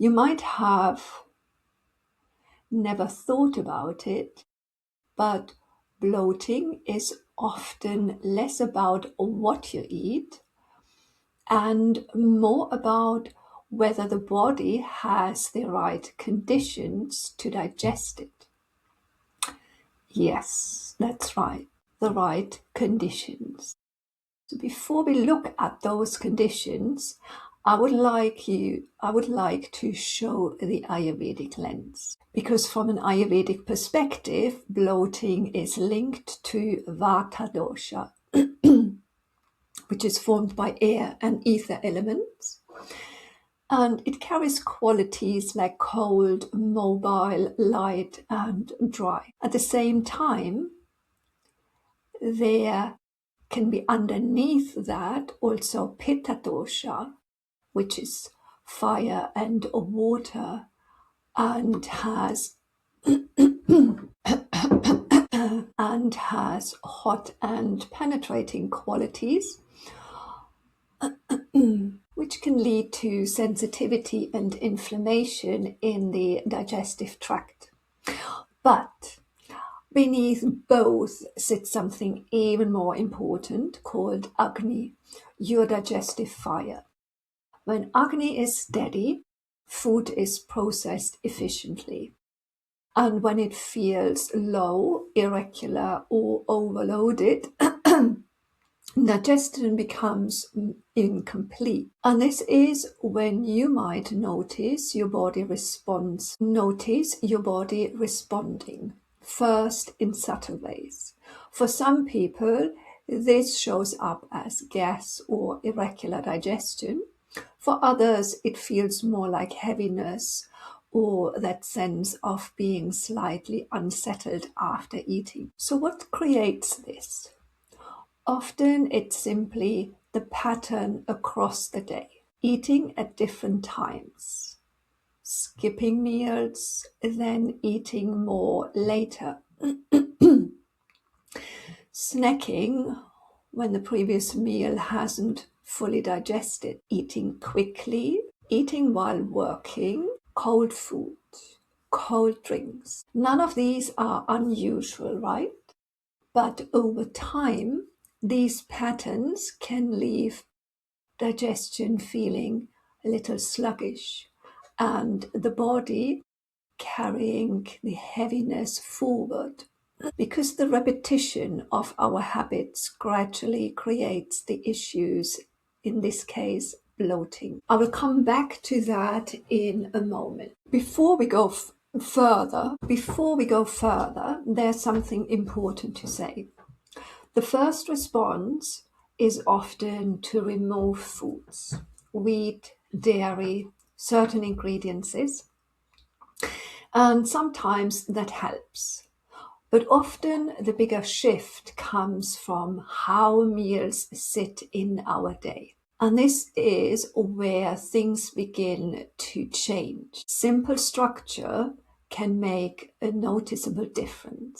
You might have never thought about it, but bloating is often less about what you eat and more about whether the body has the right conditions to digest it. Yes, that's right, the right conditions. So before we look at those conditions, I would like to show the Ayurvedic lens. Because from an Ayurvedic perspective, bloating is linked to Vata dosha, which is formed by air and ether elements. And it carries qualities like cold, mobile, light, and dry. At the same time, there can be underneath that also Pitta dosha, which is fire and water, and has hot and penetrating qualities, which can lead to sensitivity and inflammation in the digestive tract. But beneath both sits something even more important called Agni, your digestive fire. When Agni is steady, food is processed efficiently. And when it feels low, irregular, or overloaded, digestion becomes incomplete. And this is when you might notice your body responds. Notice your body responding, first in subtle ways. For some people, this shows up as gas or irregular digestion. For others, it feels more like heaviness or that sense of being slightly unsettled after eating. So what creates this? Often it's simply the pattern across the day, eating at different times, skipping meals, then eating more later, snacking when the previous meal hasn't fully digested, eating quickly, eating while working, cold food, cold drinks. None of these are unusual, right? But over time, these patterns can leave digestion feeling a little sluggish and the body carrying the heaviness forward. Because the repetition of our habits gradually creates the issues, in this case, bloating. I will come back to that in a moment. Before we go further, there's something important to say. The first response is often to remove foods, wheat, dairy, certain ingredients, and sometimes that helps. But often the bigger shift comes from how meals sit in our day. And this is where things begin to change. Simple structure can make a noticeable difference.